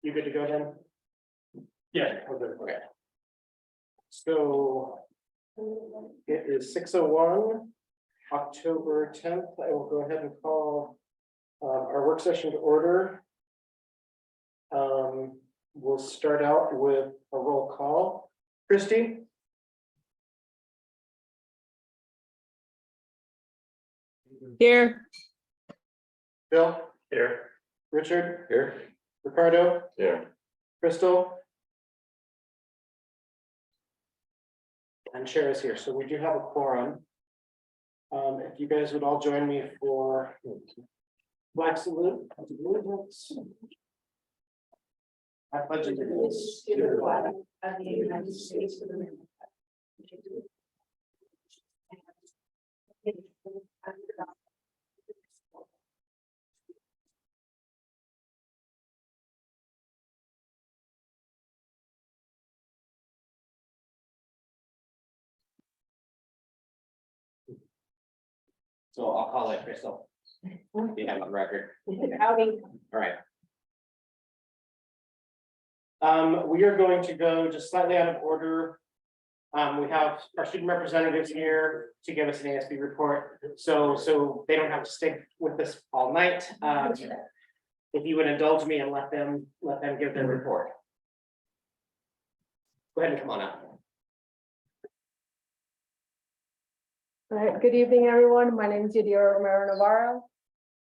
You good to go then? Yeah. Okay. So it is 6:01, October 10th. I will go ahead and call our work session to order. We'll start out with a roll call. Christie? Here. Bill? Here. Richard? Here. Ricardo? Yeah. Crystal? And Chair is here, so we do have a quorum. If you guys would all join me for flag salute. I pledge allegiance to the flag Of the United States of America. So I'll call it Crystal. You have on record. Howdy. All right. We are going to go just slightly out of order. We have our student representatives here to give us an ASB report, so they don't have to stick with us all night. If you would indulge me and let them give their report. Go ahead and come on up. All right, good evening, everyone. My name is Yadira Romero Navarro.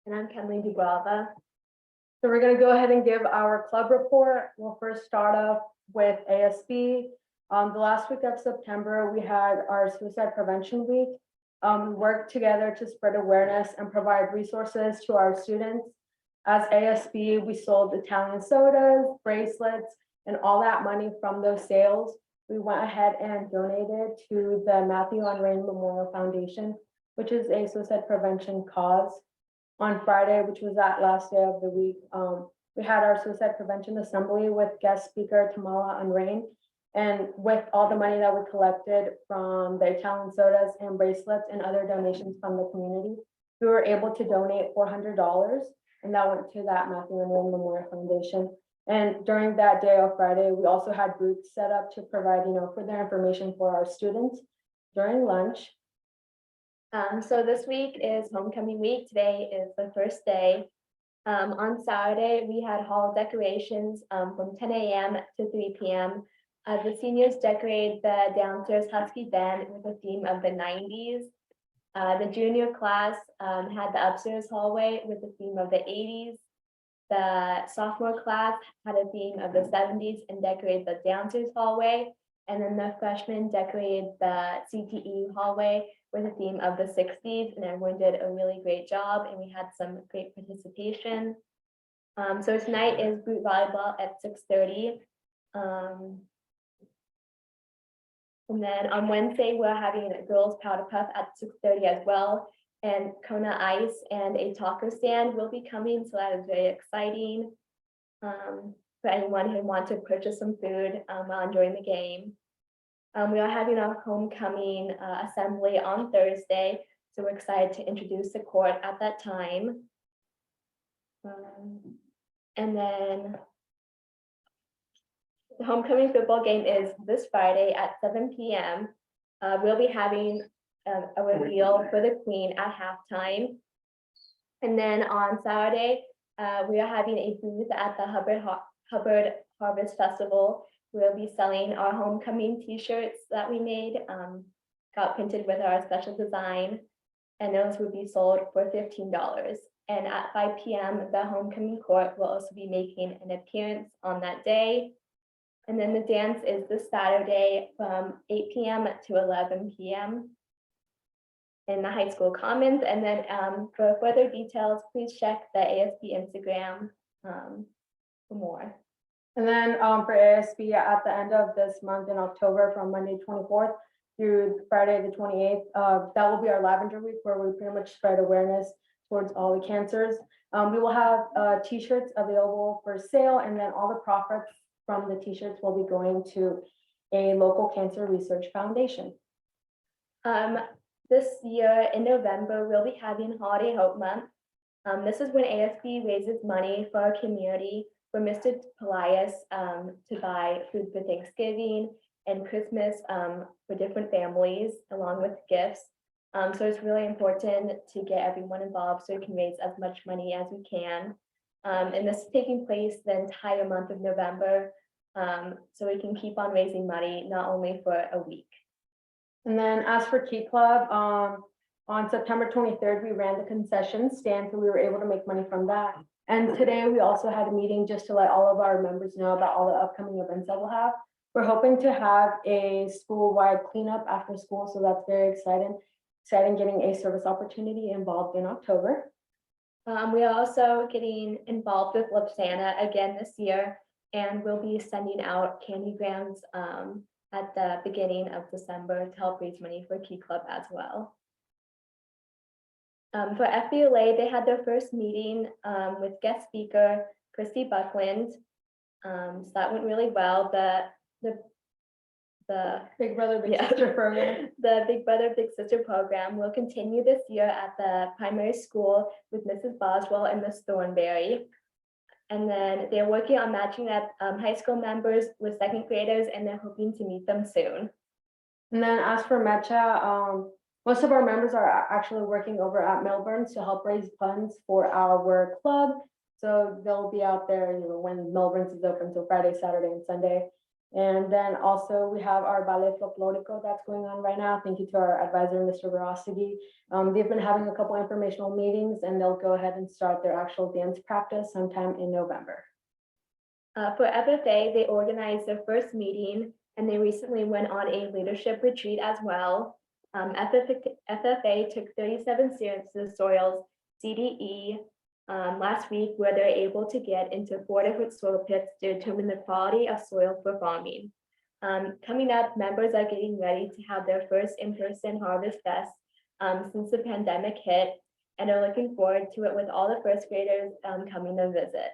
And I'm Kenley DeGuava. So we're gonna go ahead and give our club report. We'll first start off with ASB. The last week of September, we had our Suicide Prevention Week. We worked together to spread awareness and provide resources to our students. As ASB, we sold Italian sodas, bracelets, and all that money from those sales we went ahead and donated to the Matthew on Rain Memorial Foundation, which is a suicide prevention cause. On Friday, which was that last day of the week, we had our suicide prevention assembly with guest speaker Tamala on Rain. And with all the money that we collected from the Italian sodas and bracelets and other donations from the community, we were able to donate $400, and that went to that Matthew and Rain Memorial Foundation. And during that day of Friday, we also had booths set up to provide, further information for our students during lunch. So this week is homecoming week. Today is the first day. On Saturday, we had hall decorations from 10 a.m. to 3 p.m. The seniors decorated the downstairs Husky band with the theme of the 90s. The junior class had the upstairs hallway with the theme of the 80s. The sophomore class had a theme of the 70s and decorated the downstairs hallway. And then the freshmen decorated the CTE hallway with a theme of the 60s, and everyone did a really great job, and we had some great participation. So tonight is boot volleyball at 6:30. And then on Wednesday, we're having a girls powder puff at 6:30 as well. And Kona Ice and a taco stand will be coming, so that is very exciting for anyone who wants to purchase some food while enjoying the game. We are having our homecoming assembly on Thursday, so we're excited to introduce the court at that time. And then the homecoming football game is this Friday at 7 p.m. We'll be having a reveal for the queen at halftime. And then on Saturday, we are having a booth at the Hubbard Harvest Festival. We'll be selling our homecoming t-shirts that we made, got printed with our special design, and those will be sold for $15. And at 5 p.m., the homecoming court will also be making an appearance on that day. And then the dance is this Saturday from 8 p.m. to 11 p.m. in the high school commons. And then for further details, please check the ASB Instagram for more. And then for ASB at the end of this month in October, from Monday 24th through Friday the 28th, that will be our Lavender Week, where we pretty much spread awareness towards all the cancers. We will have t-shirts available for sale, and then all the profits from the t-shirts will be going to a local cancer research foundation. This year in November, we'll be having Holiday Hope Month. This is when ASB raises money for our community for Mr. Polias to buy food for Thanksgiving and Christmas for different families, along with gifts. So it's really important to get everyone involved so we can raise as much money as we can. And this is taking place the entire month of November. So we can keep on raising money, not only for a week. And then as for Key Club, on September 23rd, we ran the concession stand, so we were able to make money from that. And today we also had a meeting just to let all of our members know about all the upcoming events that we'll have. We're hoping to have a school-wide cleanup after school, so that's very exciting. Exciting getting a service opportunity involved in October. We are also getting involved with Love Santa again this year, and we'll be sending out candygrams at the beginning of December to help raise money for Key Club as well. For FBLA, they had their first meeting with guest speaker Christy Buckland. So that went really well. The Big Brother, Big Yeah. Sister program. The Big Brother Big Sister program will continue this year at the primary school with Mrs. Boswell and Miss Thornberry. And then they're working on matching up high school members with second graders, and they're hoping to meet them soon. And then as for Mecha, most of our members are actually working over at Melbourne to help raise funds for our club. So they'll be out there, when Melbourne's is open, so Friday, Saturday, and Sunday. And then also we have our Ballet Folklorico that's going on right now. Thank you to our advisor, Mr. Verosity. They've been having a couple informational meetings, and they'll go ahead and start their actual dance practice sometime in November. For FFA, they organized their first meeting, and they recently went on a leadership retreat as well. FFA took 37 students to the soils CDE last week, where they're able to get into 4 different soil pits to determine the quality of soil for farming. Coming up, members are getting ready to have their first in-person Harvest Fest since the pandemic hit, and are looking forward to it with all the first graders coming to visit.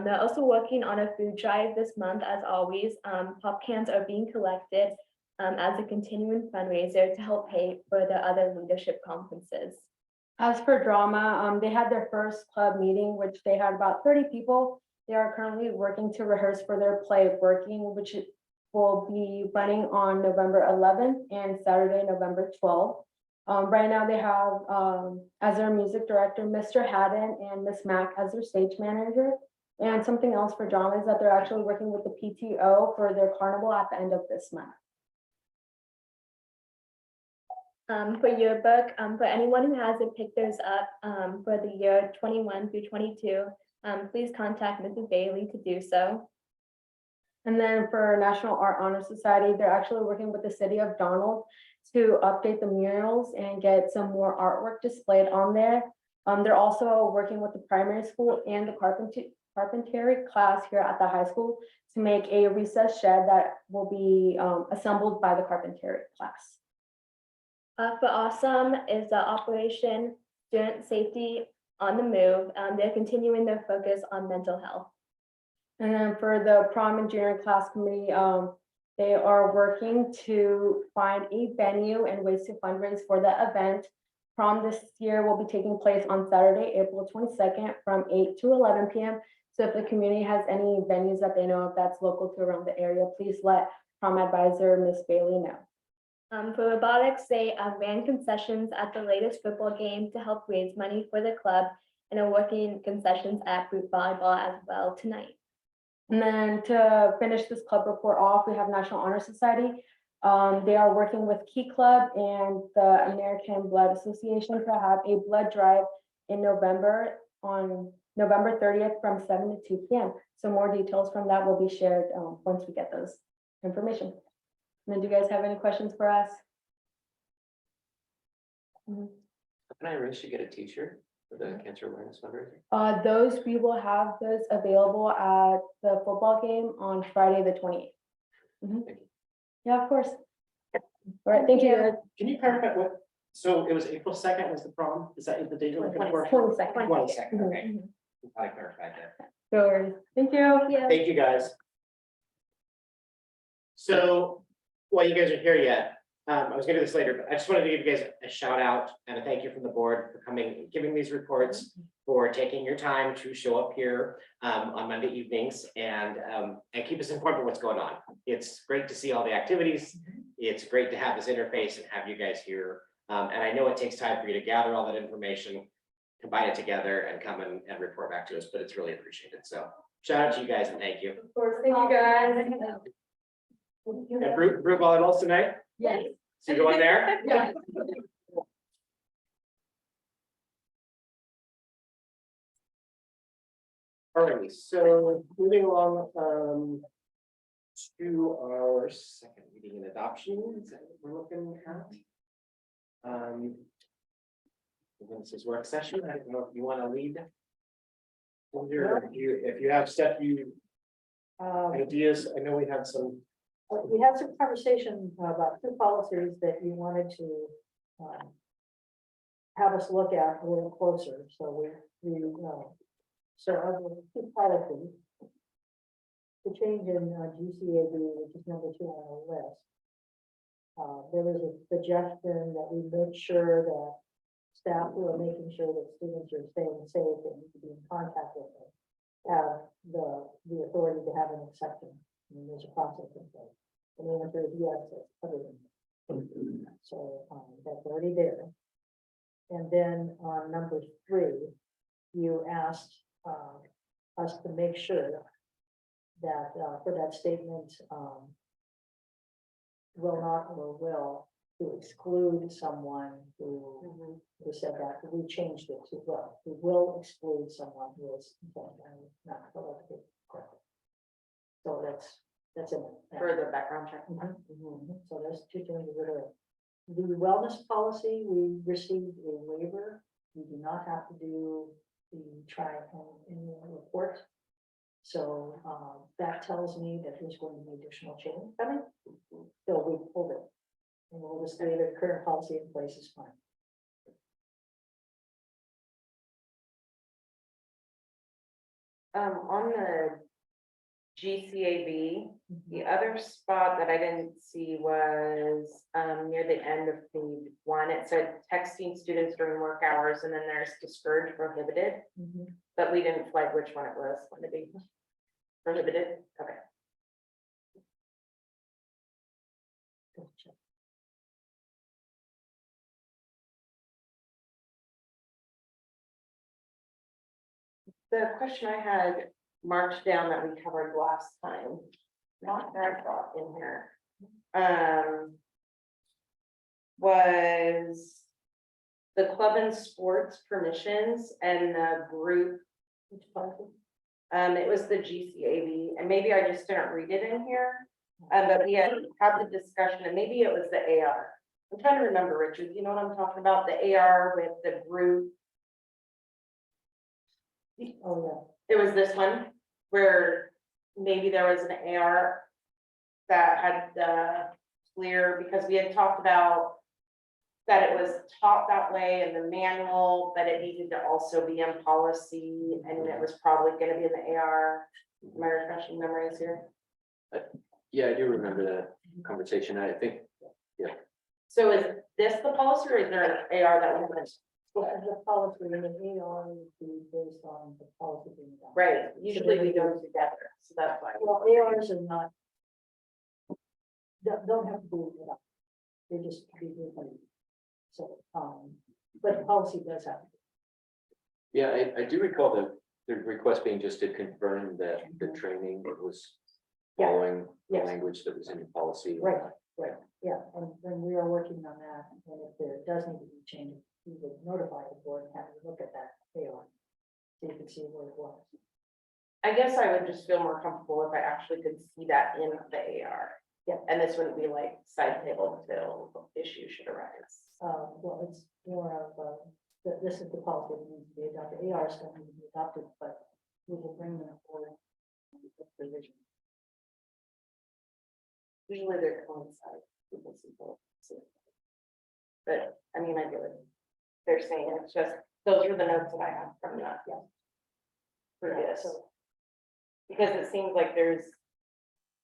They're also working on a food drive this month, as always. Pop cans are being collected as a continuing fundraiser to help pay for the other leadership conferences. As for drama, they had their first club meeting, which they had about 30 people. They are currently working to rehearse for their play Working, which will be running on November 11th and Saturday, November 12th. Right now they have as their music director, Mr. Haddon, and Miss Mack as their stage manager. And something else for drama is that they're actually working with the PTO for their carnival at the end of this month. For yearbook, for anyone who hasn't picked theirs up for the year 21 through 22, please contact Mrs. Bailey to do so. And then for National Art Honor Society, they're actually working with the city of Donald to update the murals and get some more artwork displayed on there. They're also working with the primary school and the carpentry class here at the high school to make a recessed shed that will be assembled by the carpentry class. For Awesome is the Operation Student Safety on the Move. They're continuing their focus on mental health. And then for the prom and junior class committee, they are working to find a venue and ways to fundraise for the event. Prom this year will be taking place on Saturday, April 22nd from 8 to 11 p.m. So if the community has any venues that they know of that's local to around the area, please let prom advisor Miss Bailey know. For robotics, they ran concessions at the latest football game to help raise money for the club, and are working concessions at group volleyball as well tonight. And then to finish this club report off, we have National Honor Society. They are working with Key Club and the American Blood Association to have a blood drive in November on November 30th from 7 to 2 p.m. So more details from that will be shared once we get those information. And then do you guys have any questions for us? Can I arrange to get a t-shirt for the cancer awareness fundraiser? Those we will have those available at the football game on Friday, the 28th. Thank you. Yeah, of course. All right, thank you. Can you clarify what, so it was April 2nd was the prom? Is that the date you're looking for? 22nd. 22nd, okay. I clarified that. No worries. Thank you. Yeah. Thank you, guys. So, while you guys are here yet, I was gonna do this later, but I just wanted to give you guys a shout out and a thank you from the board for coming, giving these reports, for taking your time to show up here on Monday evenings and keep us informed of what's going on. It's great to see all the activities. It's great to have this interface and have you guys here. And I know it takes time for you to gather all that information, combine it together and come and report back to us, but it's really appreciated. So shout out to you guys and thank you. Of course, thank you guys. And Brew volleyballs tonight? Yes. So you going there? Yeah. Alrighty, so moving along to our second reading and adoption, is that what we're looking at? This is work session, I don't know if you want to lead. If you have stuff ideas, I know we have some. We had some conversation about 2 policies that you wanted to have us look at a little closer, so so of the 2 policies. The change in GCAB, which is number 2 on the list. There was a suggestion that we make sure that staff who are making sure that students are staying safe and need to be in contact with them have the authority to have an exception. I mean, there's a process in place. And the answer is yes, it's covered in there. So that's already there. And then on number 3, you asked us to make sure that for that statement, will not or will to exclude someone who said that, we changed it to will. We will exclude someone who is not elected. So that's in it. For the background check. So there's 2 changes that are. The wellness policy, we received a waiver. We do not have to do the annual report. So that tells me that there's going to be additional change coming. So we pulled it. And we'll just leave the current policy in place is fine. On the GCAB, the other spot that I didn't see was near the end of page 1. It said texting students during work hours, and then there's discouraged prohibited, but we didn't flag which one it was. When it be prohibited? Okay. Gotcha. The question I had marked down that we covered last time, not that I brought in here, was the club and sports permissions and the group. It was the GCAB, and maybe I just didn't read it in here, but we had the discussion, and maybe it was the AR. I'm trying to remember, Richard, you know what I'm talking about, the AR with the group. Oh, It was this one where maybe there was an AR that had clear, because we had talked about that it was taught that way in the manual, but it needed to also be in policy, and it was probably going to be in the AR. Am I refreshing memories here? Yeah, I do remember that conversation. I think, So is this the policy, or is there an AR that we haven't? well, the policy and the AR would be based on the policy being done. Right, usually we go together, so that's why. Well, ARs are not. Don't have to do it up. They just be different. So, but the policy does have. yeah, I do recall the request being just to confirm that the training was Yeah. following the Yes. language that was in the policy. Right, yeah, and we are working on that, and if there does need to be changes, we would notify the board and have a look at that AR. So you can see where it was. I guess I would just feel more comfortable if I actually could see that in the AR. Yeah. And this wouldn't be like side table until issues should arise. Well, it's more of, this is the policy that needs to be adopted, ARs don't need to be adopted, but we will bring them forward. Provision. Usually they're coincide. People see both. But I mean, I get it. They're saying it's just, those are the notes that I have from that. Yeah. Previous. So Because it seems like there's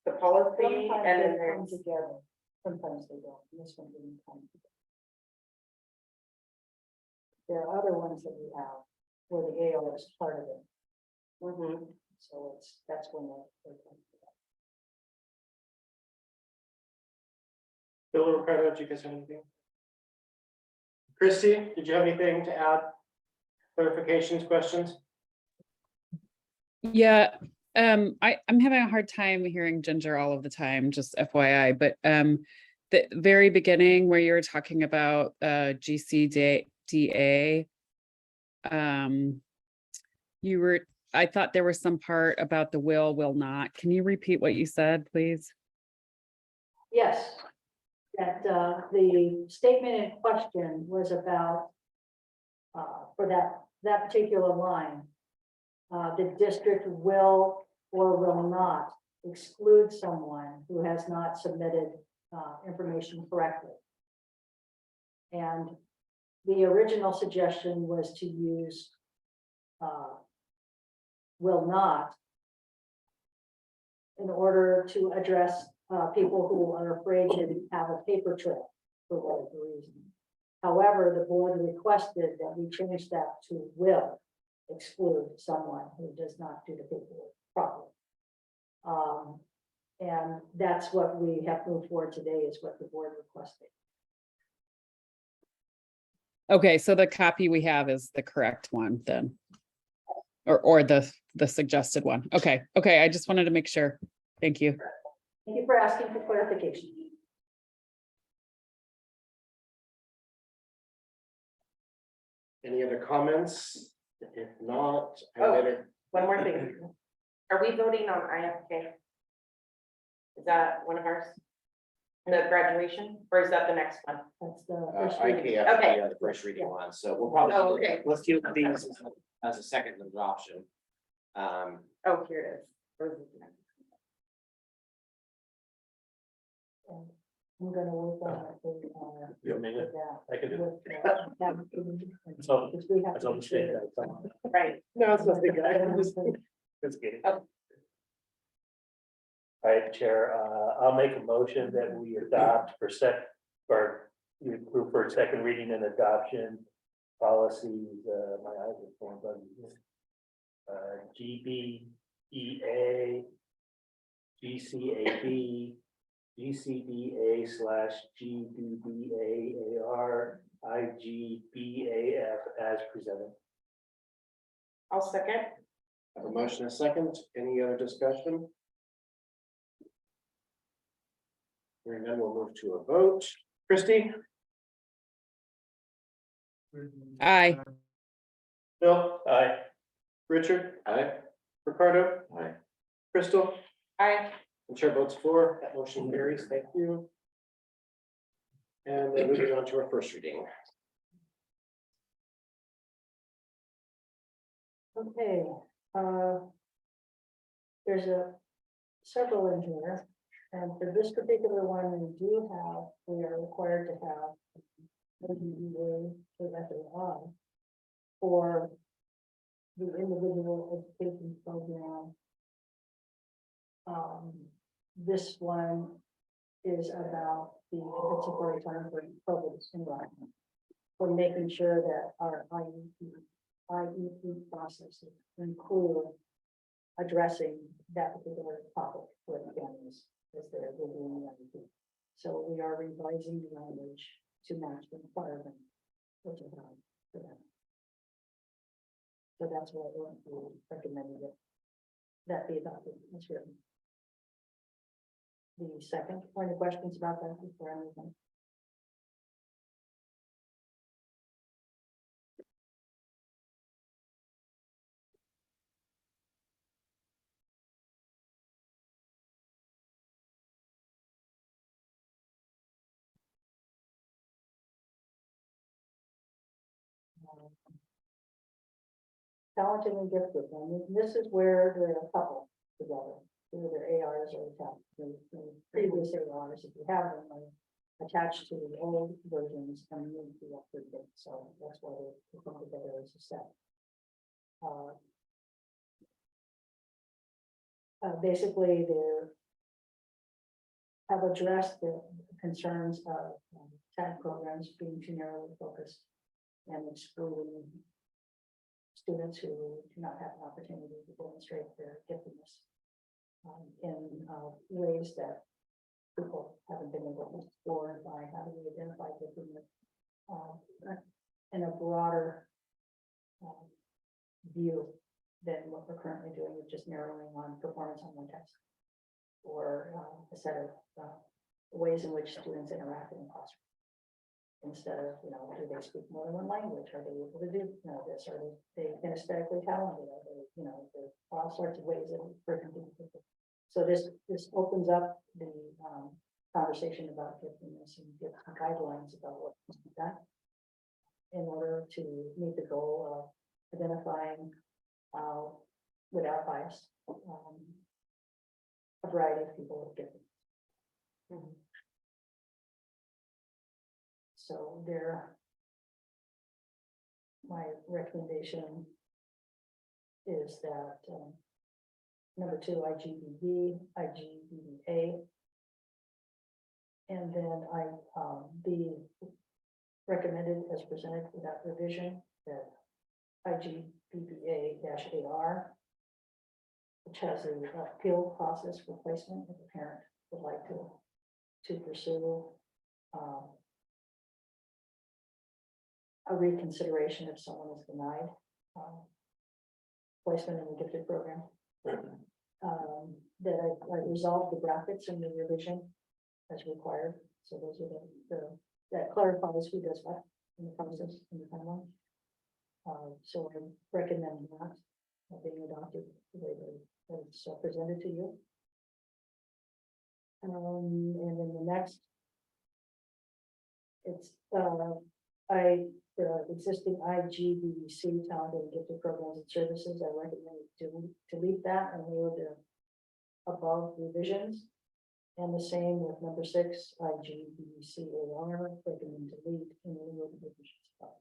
the policy sometimes and then they come there's, together. Sometimes they don't, and this one didn't come. There are other ones that we have where the AR is part of it, Mhm. so that's when they're. Bill or Ricardo, did you guys have anything? Christie, did you have anything to add? Clarifications, questions? Yeah, I'm having a hard time hearing Ginger all of the time, just FYI, but the very beginning where you were talking about GCDA, I thought there was some part about the will not. Can you repeat what you said, please? Yes, that the statement in question was about for that particular line. The district will or will not exclude someone who has not submitted information correctly. And the original suggestion was to use will not in order to address people who are afraid to have a paper trail for whatever reason. However, the board requested that we change that to will exclude someone who does not do the paperwork properly. And that's what we have moved forward today, is what the board requested. Okay, so the copy we have is the correct one then. Or the suggested one. Okay, I just wanted to make sure. Thank you. Thank you for asking for clarification. Any other comments? If not, Oh. I'm gonna, One more thing. Are we voting on IFK? Is that one of ours? The graduation, or is that the next one? That's the first reading. IKF, Okay. the first reading one, so we'll Oh, probably, okay. let's do these as a second adoption. Oh, here it is. Where is it? I'm gonna work on it with, You want me to- with that. I could do it. with, that, So, because we have I to don't make sure understand that- that. Right. no, it's not big. I'm just- It's good. Oh. All right, Chair, I'll make a motion that we adopt we approve for second reading and adoption policies, my eyes are going GBEA, GCAB, GCDA/GBBAAR, IGBAF as presented. I'll second. Have a motion and a second. Any other discussion? Hearing none, we'll move to a vote. Christie? Aye. Bill? Aye. Richard? Aye. Ricardo? Aye. Crystal? Aye. And chair votes for, that motion carries, thank you. And then moving on to our first reading. Okay, there's several in here, and for this particular one, we are required to have ODEA or FAI for the individual education program. This one is about the compensatory time for COVID environment. For making sure that our IEP processes include addressing that particular topic for the families as they're reviewing the IEP. So we are revising the language to match the requirement which is on for them. So that's what we're recommending that be adopted as written. The second, any questions about that before I move on? Talented and gifted, and this is where they're a couple together, whether they're ARs or attached, the previous ARs, if you have them, are attached to the old versions and move to the upgrade date, so that's why they come together as a set. Basically, they have addressed the concerns of TAG programs being too narrowly focused and excluding students who do not have an opportunity to demonstrate their giftedness in ways that people haven't been able to explore by how do we identify giftedness in a broader view than what we're currently doing with just narrowing on performance on one test or a set of ways in which students interact in the classroom. Instead of, do they speak more than one language? Are they able to do, this? Are they kinesthetically talented? Are they, there's all sorts of ways that we're competing. So this opens up the conversation about giftedness and gives some guidelines about what to do that in order to meet the goal of identifying without bias a variety of people with giftedness. So my recommendation is that number 2, IGBB, IGBBA, and then be recommended as presented without revision that IGBBA-AR, which has an appeal process for placement if a parent would like to pursue a reconsideration if someone is denied placement in the gifted program. That I resolved the brackets in the revision as required. So those are that clarifies who does what in the process in the timeline. So I recommend that being adopted the way that it's presented to you. And then the next, it's the existing IGBC talented and gifted programs and services. I recommend to delete that and leave the above revisions. And the same with number 6, IGBCAR, recommend delete and lieu of the revisions above.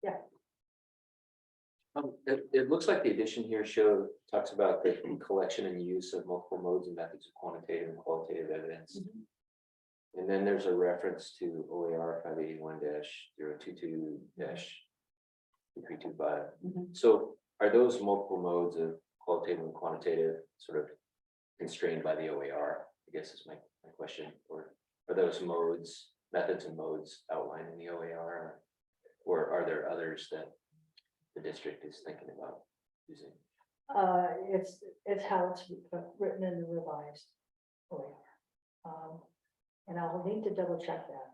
Yeah. It looks like the addition here talks about the collection and use of multiple modes and methods of quantitative and qualitative evidence. And then there's a reference to OAR 581-022-2325. So are those multiple modes of qualitative and quantitative sort of constrained by the OAR? I guess is my question. Or are those methods and modes outlined in the OAR? Or are there others that the district is thinking about using? It's how it's written in the revised OAR. And I'll need to double check that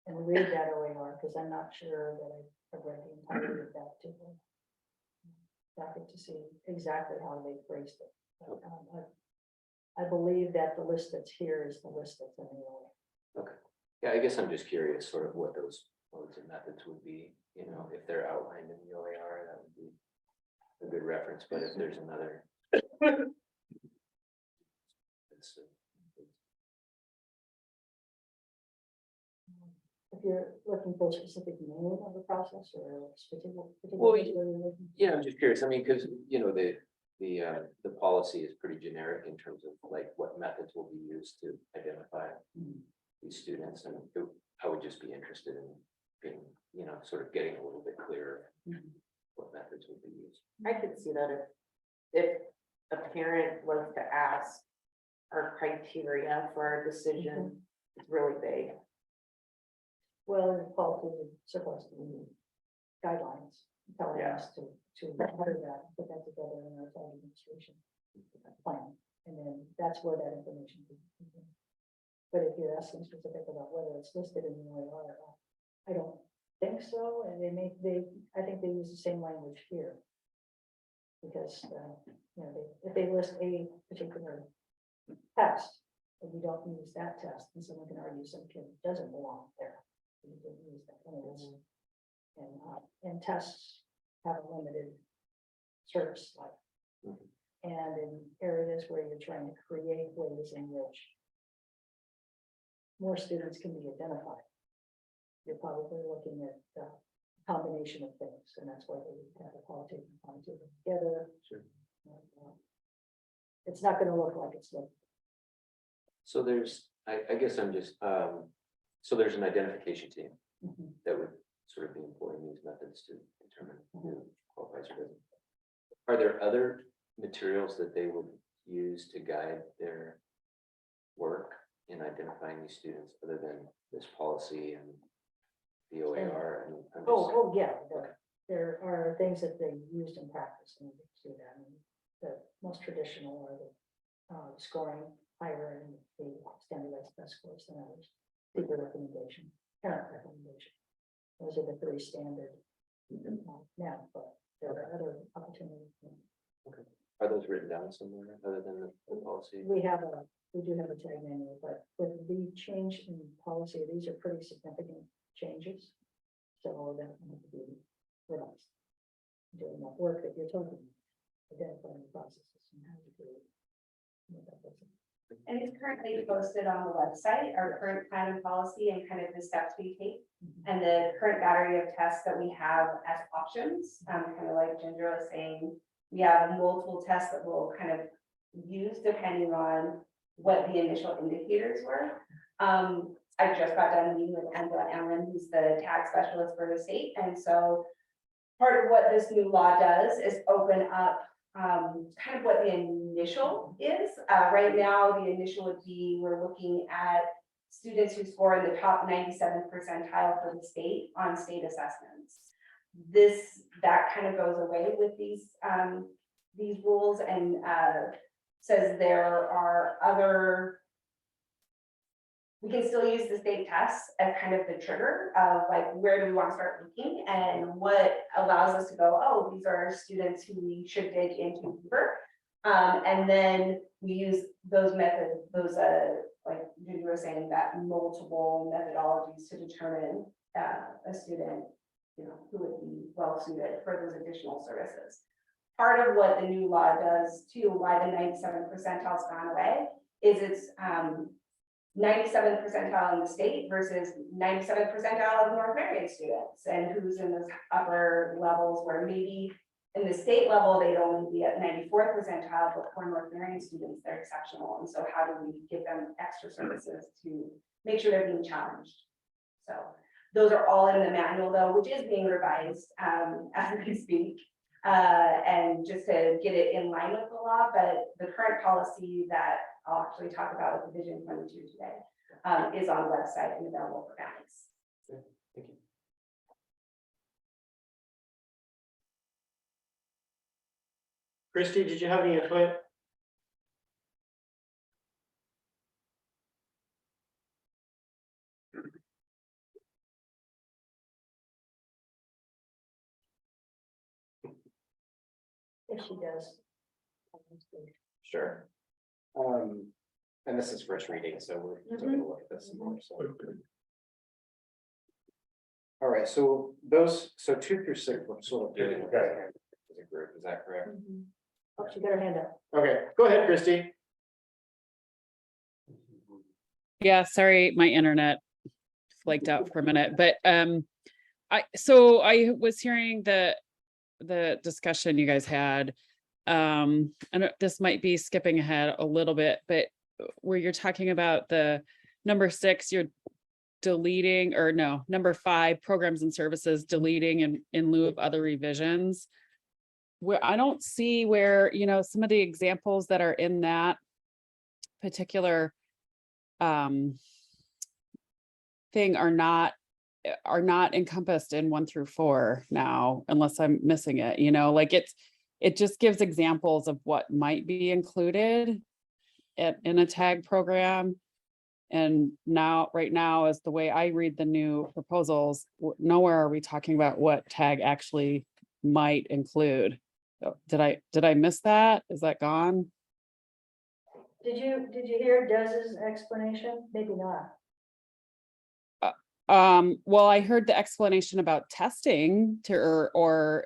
and read that OAR because I'm not sure that I've read the entirety of that too. To see exactly how they phrased it. But, I believe that the list that's here is the list that's in the OAR. Okay. Yeah, I guess I'm just curious sort of what those modes and methods would be, if they're outlined in the OAR, that would be a good reference, but if there's another. If you're looking for a specific name of the process or a specific. Well, where you're looking. Yeah, I'm just curious. I mean, because the policy is pretty generic in terms of like what methods will be used to identify these students, and I would just be interested in being, sort of getting a little bit clearer what methods would be used. I could see that if a parent was to ask our criteria for our decision, it's really vague. Well, in the qualitative surplus guidelines, telling us to order that, put that together in our town administration plan, and then that's where that information comes in. But if you're asking specific about whether it's listed in the OAR, I don't think so, and I think they use the same language here. Because, if they list a particular test, and you don't use that test, then someone can argue some kid doesn't belong there. You didn't use that one. And tests have a limited service life. And in areas where you're trying to create ways in which more students can be identified, you're probably looking at combination of things, and that's why they have a qualitative and quantitative together. Sure. And, it's not gonna look like it's looked. So there's, I guess I'm just, so there's an identification team that would sort of be employing these methods to determine who qualifies or doesn't. Are there other materials that they would use to guide their work in identifying these students other than this policy and the OAR? And I'm just- Oh, yeah, there are things that they used in practice, and they do that, and the most traditional are the scoring higher and the standardized test scores than others. Teacher recommendation, parent recommendation. Those are the three standard now, but there are other opportunities. Are those written down somewhere other than the policy? We do have a tag manual, but with the change in policy, these are pretty significant changes. So that will have to be realized. Doing that work that you're talking about, identifying the processes and how to do it. And it's currently posted on the website, our current plan and policy and kind of the steps we take. And the current battery of tests that we have as options, kind of like Ginger was saying, we have multiple tests that we'll kind of use depending on what the initial indicators were. I just got done meeting with Angela Allen, who's the tag specialist for the state. And so part of what this new law does is open up kind of what the initial is. Right now, the initial would be, we're looking at students who score in the top 97th percentile for the state on state assessments. That kind of goes away with these rules and says there are other, we can still use the state tests as kind of the trigger of like, where do we want to start looking, and what allows us to go, oh, these are students who we should dig into deeper. And then we use those methods, like you were saying, that multiple methodologies to determine a student, who would be well suited for those additional services. Part of what the new law does too, why the 97th percentile's gone away, is it's 97th percentile in the state versus 97th percentile of North Marion students, and who's in those upper levels where maybe in the state level, they'd only be at 94th percentile, but for North Marion students, they're exceptional. And so how do we give them extra services to make sure they're being challenged? So those are all in the manual though, which is being revised as we speak. And just to get it in line with the law, but the current policy that I'll actually talk about with the Vision 22 today is on the website and available for families. Thank you. Christy, did you have any input? If she does. Sure. And this is first reading, so we're still gonna look at this some more, so. All right, so 2 through 6, we're sort of doing as a group, is that correct? Oh, she got her hand up. Okay, go ahead, Christy. Yeah, sorry, my internet flaked out for a minute, but I was hearing the discussion you guys had. And this might be skipping ahead a little bit, but where you're talking about the number 6, you're deleting, or no, number 5, programs and services, deleting in lieu of other revisions. Where I don't see where, some of the examples that are in that particular thing are not encompassed in 1 through 4 now, unless I'm missing it, like it just gives examples of what might be included in a tag program. And now, right now, is the way I read the new proposals, nowhere are we talking about what tag actually might include. So, did I miss that? Is that gone? Did you hear Dez's explanation? Maybe not. Well, I heard the explanation about testing or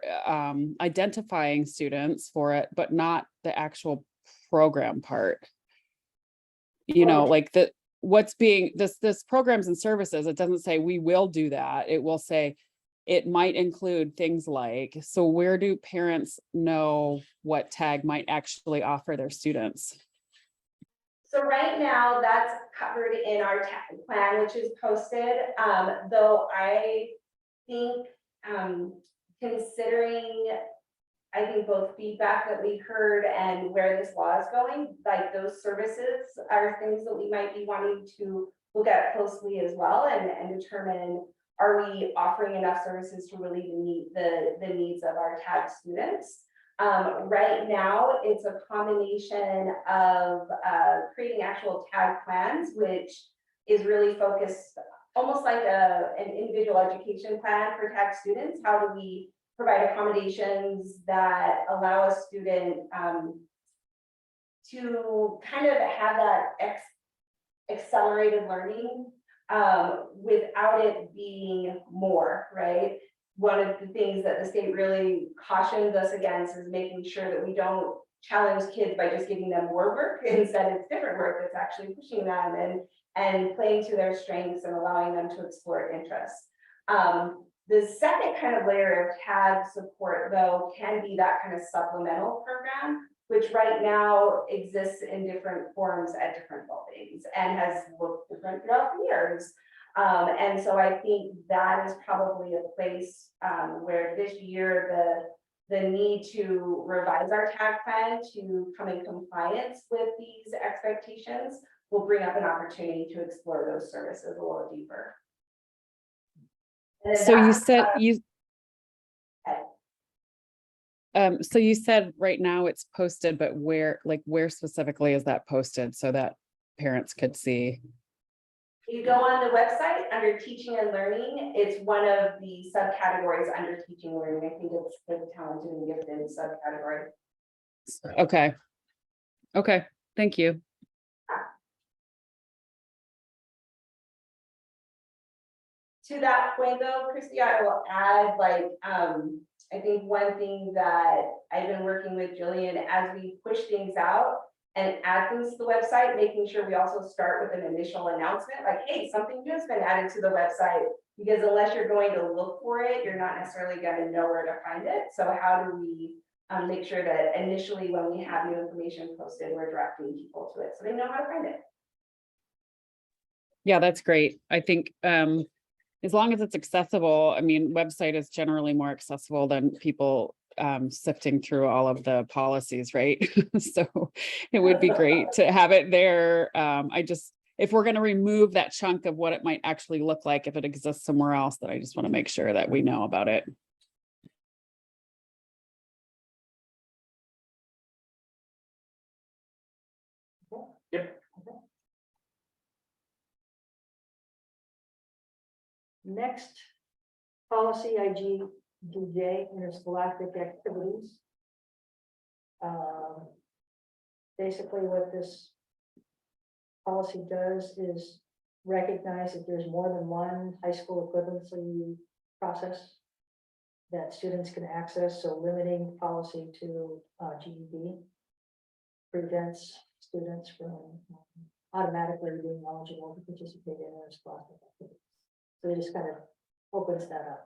identifying students for it, but not the actual program part. Like what's being this programs and services, it doesn't say we will do that. It will say it might include things like, so where do parents know what tag might actually offer their students? So right now, that's covered in our tag plan, which is posted, though I think, considering, I think both feedback that we heard and where this law is going, like those services are things that we might be wanting to look at closely as well and determine, are we offering enough services to really meet the needs of our tag students? Right now, it's a combination of creating actual tag plans, which is really focused almost like an individual education plan for tag students. How do we provide accommodations that allow a student to kind of have that accelerated learning without it being more, right? One of the things that the state really cautions us against is making sure that we don't challenge kids by just giving them more work. Instead, it's different work that's actually pushing them and playing to their strengths and allowing them to explore interests. The second kind of layer of tag support, though, can be that kind of supplemental program, which right now exists in different forms at different buildings and has looked different throughout the years. And so I think that is probably a place where this year the need to revise our tag plan to come in compliance with these expectations will bring up an opportunity to explore those services a little deeper. And then So you that's, said okay. so you said right now it's posted, but where specifically is that posted so that parents could see? You go on the website under teaching and learning. It's one of the subcategories under teaching and learning. I think it's the talented and gifted subcategory. Okay. Okay, thank you. To that point though, Christy, I will add, like, I think one thing that I've been working with Jillian as we push things out and add things to the website, making sure we also start with an initial announcement, like, hey, something new has been added to the website. Because unless you're going to look for it, you're not necessarily going to know where to find it. So how do we make sure that initially when we have new information posted, we're directing people to it so they know how to find it? Yeah, that's great. I think as long as it's accessible, I mean, website is generally more accessible than people sifting through all of the policies, right? So it would be great to have it there. If we're going to remove that chunk of what it might actually look like if it exists somewhere else, that I just want to make sure that we know about it. Yep. Next, policy IGDJ, interscholastic activities. Basically what this policy does is recognize that there's more than one high school equivalency process that students can access, so limiting policy to GED prevents students from automatically being eligible to participate in interscholastic activities. So it just kind of opens that up.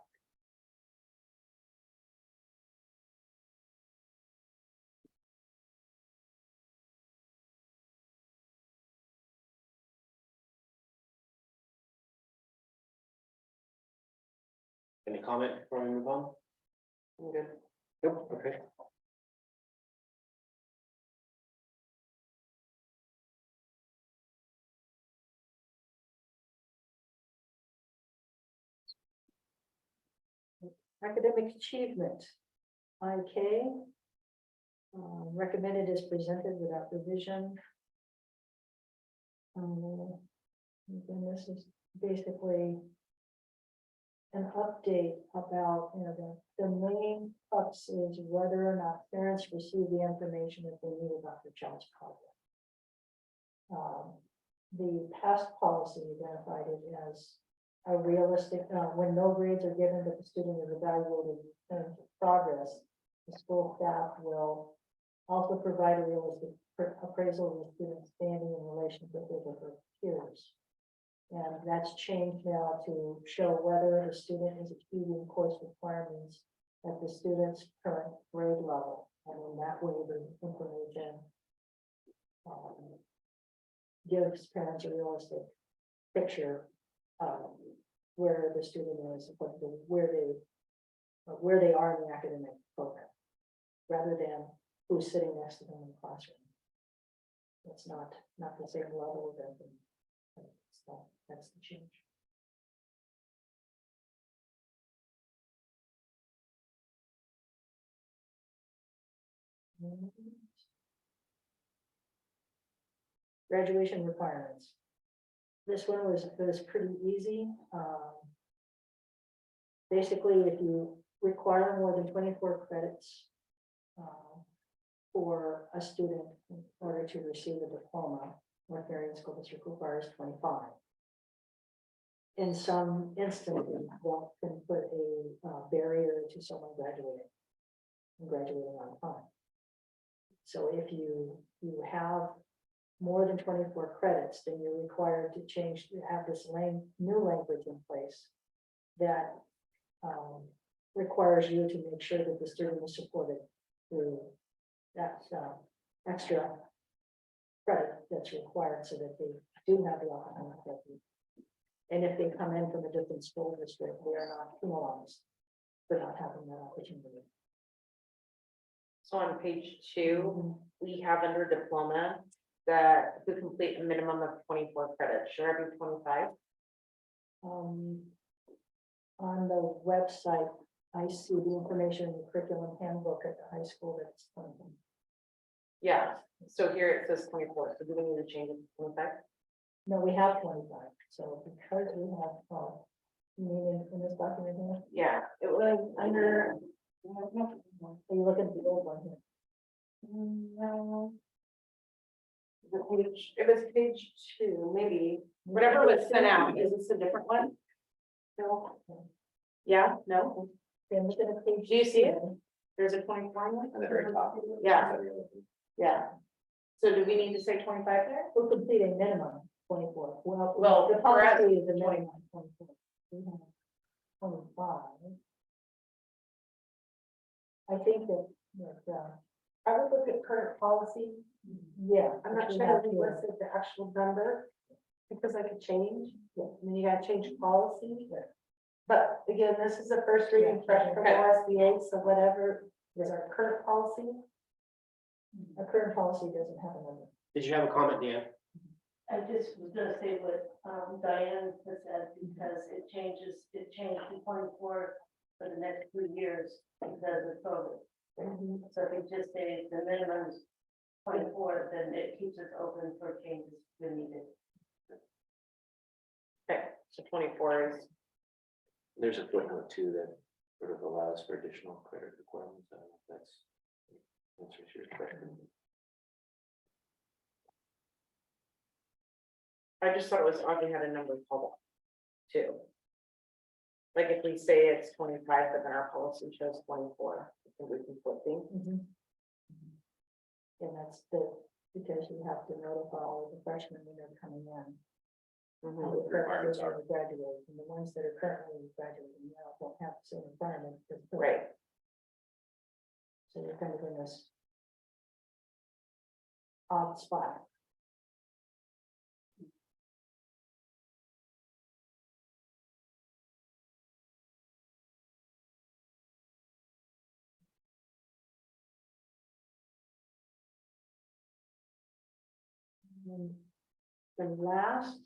Any comment before we move on? Good. Nope, okay. Academic achievement, IK. Recommended is presented without revision. Again, this is basically an update about, the main crux is whether or not parents receive the information that they need about their child's progress. The past policy identified it as a realistic, when no grades are given, but the student is evaluated in terms of progress, the school staff will also provide a realistic appraisal of the student's standing in relation to his or her peers. And that's changed now to show whether the student is achieving course requirements at the student's current grade level. And in that way, the information gives parents a realistic picture of where the student is, where they are in the academic program, rather than who's sitting next to them in the classroom. It's not the same level of everything. So that's the change. Graduation requirements. This one was pretty easy. Basically, if you require more than 24 credits for a student in order to receive a diploma, North Marion School District requires 25. In some instances, that can put a barrier to someone graduating on time. So if you have more than 24 credits, then you're required to have this new language in place that requires you to make sure that the student is supported through that extra credit that's required so that they do have the opportunity. And if they come in from a different school district, they are not penalized for not having that opportunity. So on page 2, we have under diploma that who complete a minimum of 24 credits, should I be 25? On the website, I see the information in the curriculum handbook at the high school that's 20. Yeah, so here it says 24, so do we need to change it to 25? No, we have 25, so because we have, you mean in this document here? Yeah, it was under. Are you looking at the old one here? No. It was page 2, maybe, whatever was sent out, is this a different one? No. Yeah, no, Okay, I'm looking at page. do you see it? There's a 24 one? At the very top. Yeah. Yeah. So do we need to say 25 there? We're completing minimum 24. Well, the for us, policy is a minimum 24. We have 25. I think that, I would look at current policy. yeah. I'm not we sure have if we here. listed the actual number, because I could change, I mean, you gotta change policy. But again, this is the first reading fresh from OSBA, so whatever is our current policy. Our current policy doesn't have a number. Did you have a comment, Dan? I just was gonna say what Diane has said, because it changed to 24 for the next 3 years because of COVID. So if we just say the minimum is 24, then it keeps us open for changes when needed. Okay, so 24 is, There's a footnote too that sort of allows for additional credit requirements. I don't know if that's answers your question. I just thought it was odd we had a number called out too. Like if we say it's 25, but then our policy shows 24, I think we conflicting. And that's because you have to notify all of the freshmen when they're coming in. Mhm. How the requirements are to graduate, and the ones that are currently graduating now don't have the same requirement. Right, So you're kind of in this odd spot. And the last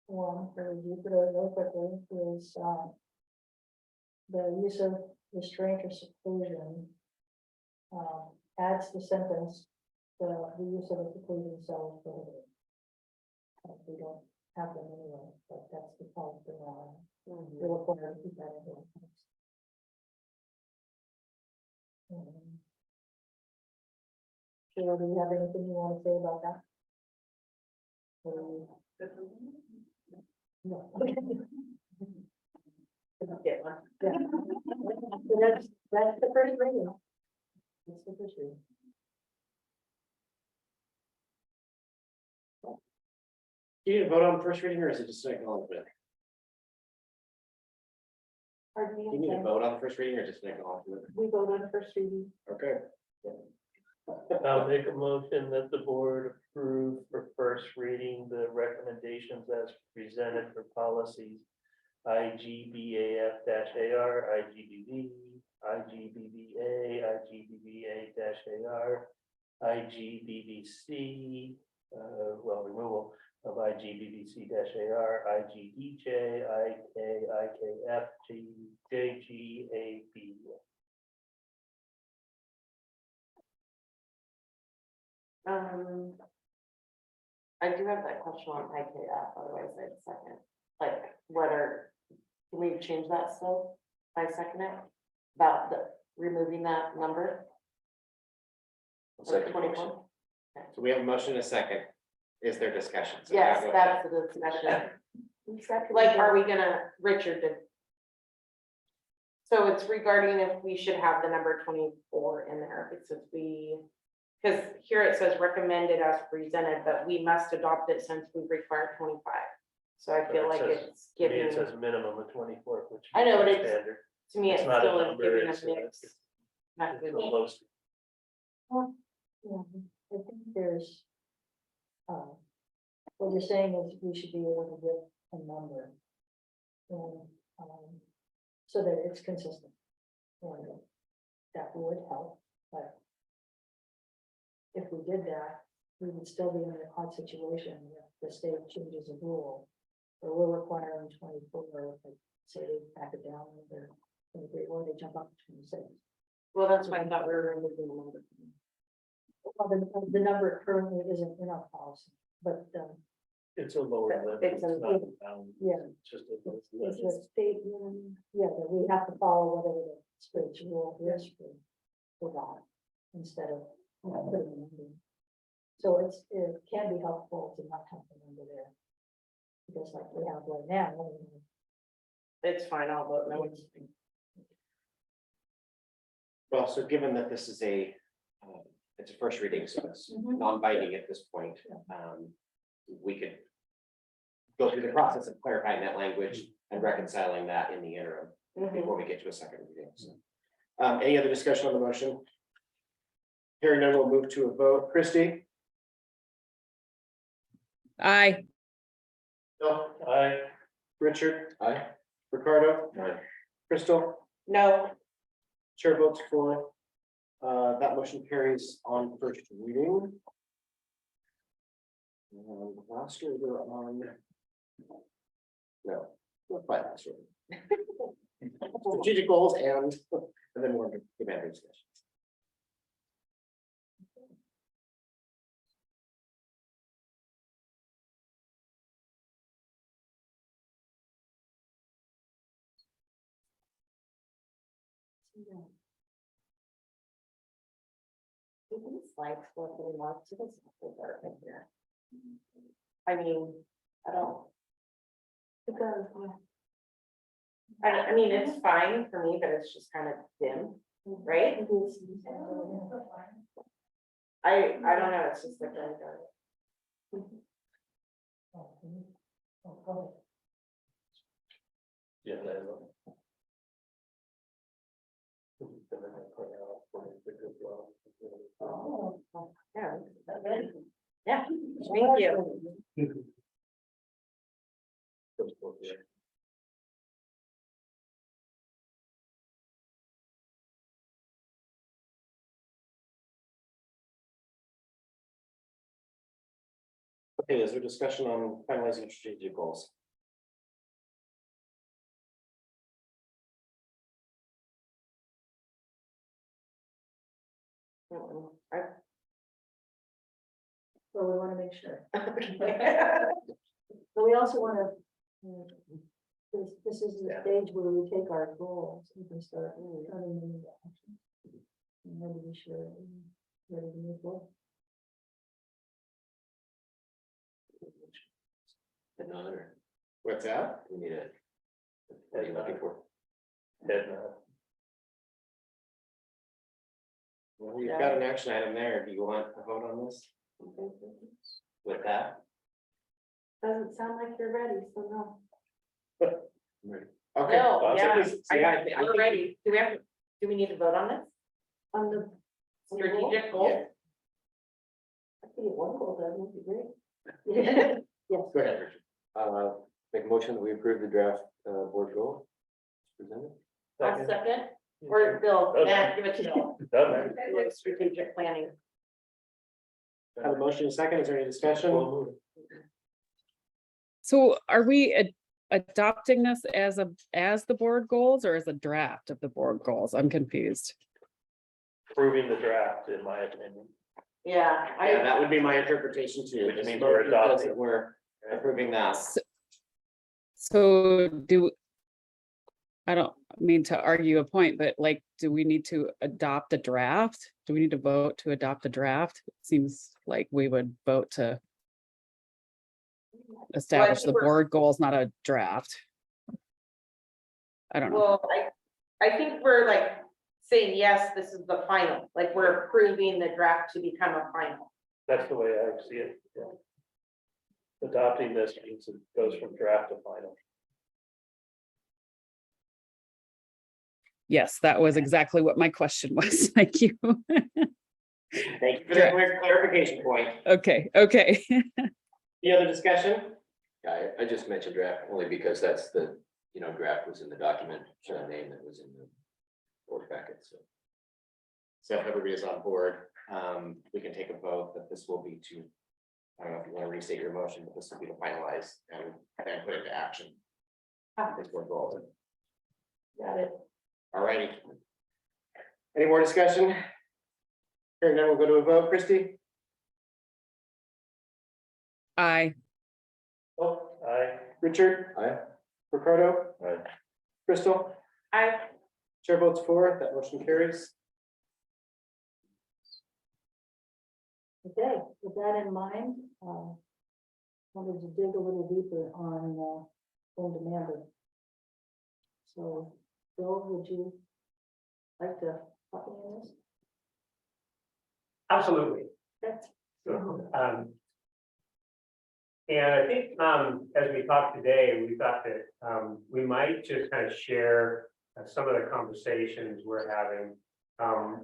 one for review today real quickly is the use of restraint or seclusion. Adds the sentence, the use of a seclusion cell is prohibited. We don't have them anyway, but that's the policy now. We're required to keep that in here. Sheila, do you have anything you want to say about that? No. get one. Yeah. So that's the first reading. That's the first reading. Do you need to vote on first reading or is it just an acknowledgement? Pardon Do you me, need to again? vote on first reading or just an acknowledgement? We vote on first reading. Okay. I'll make a motion that the board approve for first reading the recommendations as presented for policies. IGBAF-AR, IGBB, IGBBA, IGBBA-AR, IGBBC, removal of IGBBC-AR, IGDJ, IK, IKF, JGAB. I do have that question on IKF, otherwise I'd second, like, whether, can we change that still? By second it, about the, removing that number? Second motion. 24? So we have a motion and a second. Is there discussion? So Yes, now go ahead. that's the discussion. Like, are we gonna, Richard did. So it's regarding if we should have the number 24 in there, because because here it says recommended as presented, but we must adopt it since we require 25. So I feel It like says- it's To me, giving, it says minimum of 24, which. I know, but is it's- standard. to me, it It's not a still is number, giving it's us mix. Not it's good. the most. Yeah, I think there's, what you're saying is we should be able to give a number. And, so that it's consistent. And that would help, but if we did that, we would still be in a hard situation if the state changes a rule. Or we're requiring 24, like, say they back it down, or 23, or they jump up to 26. Well, that's why I thought we were removing the number. Well, the number currently isn't in our policy, but, It's a lower But limit. it's It's a- not a bound. yeah. It's just a. it's a state, yeah, that we have to follow whatever the state's rule is for that, instead of, putting a number in. So it can be helpful to not have the number there. Because like we have right now. It's fine, I'll vote no. Well, so given that this is it's a first reading, so it's non-binding at this point, we could go through the process of clarifying that language and reconciling that in the interim before we get to a second reading. So, any other discussion on the motion? Hearing none, we'll move to a vote. Christie? Aye. Bill? I, Richard? Aye. Ricardo? Aye. Crystal? No, Chair votes for. That motion carries on first reading. And last year we're on. No, not quite last year. Strategic goals and then we're into demand discussions. these slides look really long to this. Here. I mean, I don't. It does, I mean, it's fine for me, but it's just kind of dim, right? it is. I don't know, it's just like. yeah, I know. Oh, yeah. Yeah, thank you. Okay, is there discussion on finalizing strategic goals? So we want to make sure. But we also want to, this is the stage where we take our goals, we can start turning them into action. And then be sure, ready to move forward. Another, What's that? we need a. What are you looking for? Head nod. Well, you've got an action item there. Do you want to vote on this? With that? Doesn't sound like you're ready, so no. Okay. No, well, so yeah, please- so yeah, I think- we're ready. Do we need to vote on this? On the. Strategic goal? I think one goal, that would be great. Yes. Go ahead, Richard. Make a motion that we approve the draft board goal. Presented. I'll second, or Bill, Okay. yeah, give it to Bill. Done. Strategic planning. Have a motion, a second, is there any discussion? So are we adopting this as the board goals or as a draft of the board goals? I'm confused. Approving the draft, in my opinion. Yeah, Yeah, I, that would be my interpretation too. I mean, We're both because adopting. we're approving that. So I don't mean to argue a point, but like, do we need to adopt a draft? Do we need to vote to adopt a draft? It seems like we would vote to establish the think we're- board goals, not a draft. I don't know. well, I think we're like saying, yes, this is the final, like we're approving the draft to become a final. That's the way I see it. Yeah. Adopting this means it goes from draft to final. Yes, that was exactly what my question was. Thank you. Thank you for the clarification point. Okay. Any other discussion? Yeah, I just mentioned draft only because that's the, draft was in the document, name that was in the board packet, so. So if everybody's on board, we can take a vote that this will be to, I don't know if you want to restate your motion, but this will be to finalize and then put into action. This board goals. Got it. All righty. Any more discussion? Hearing none, we'll go to a vote. Christie? Aye. Oh, Aye. Richard? Aye. Ricardo? Aye. Crystal? Chair votes for, that motion carries. Okay, with that in mind, wanted to dig a little deeper on, home demand. So, Bill, would you like to help me in this? Absolutely. That's So, and I think, as we talked today, we thought that, we might just kind of share some of the conversations we're having,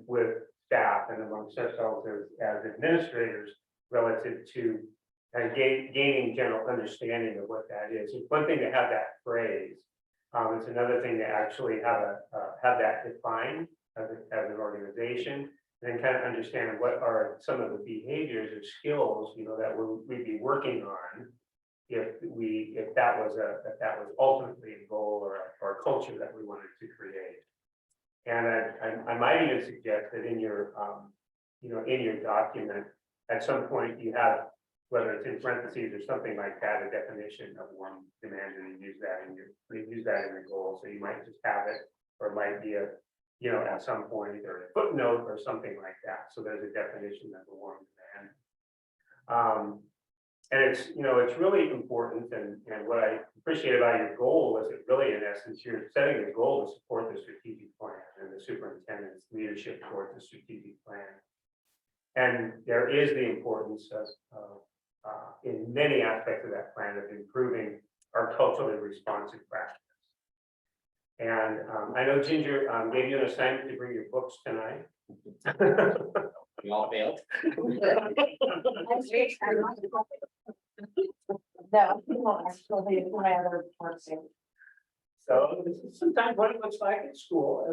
with staff and amongst ourselves as administrators relative to gaining general understanding of what that is. It's one thing to have that phrase. It's another thing to actually have that defined as an organization. And then kind of understand what are some of the behaviors or skills, that we'd be working on. If that was ultimately a goal or a culture that we wanted to create. And I might even suggest that in your, in your document, at some point you have, whether it's in parentheses or something like that, a definition of warm demand, and you use that in your goal. So you might just have it, or it might be at some point, or a footnote or something like that. So there's a definition of the warm demand. And it's really important, and what I appreciate about your goal is it really, in essence, you're setting a goal to support the strategic plan and the superintendent's leadership towards the strategic plan. And there is the importance of in many aspects of that plan of improving our culturally responsive practice. And I know Ginger gave you an assignment to bring your books tonight. We all failed. No, actually, my other person. So this is sometimes what it looks like at school.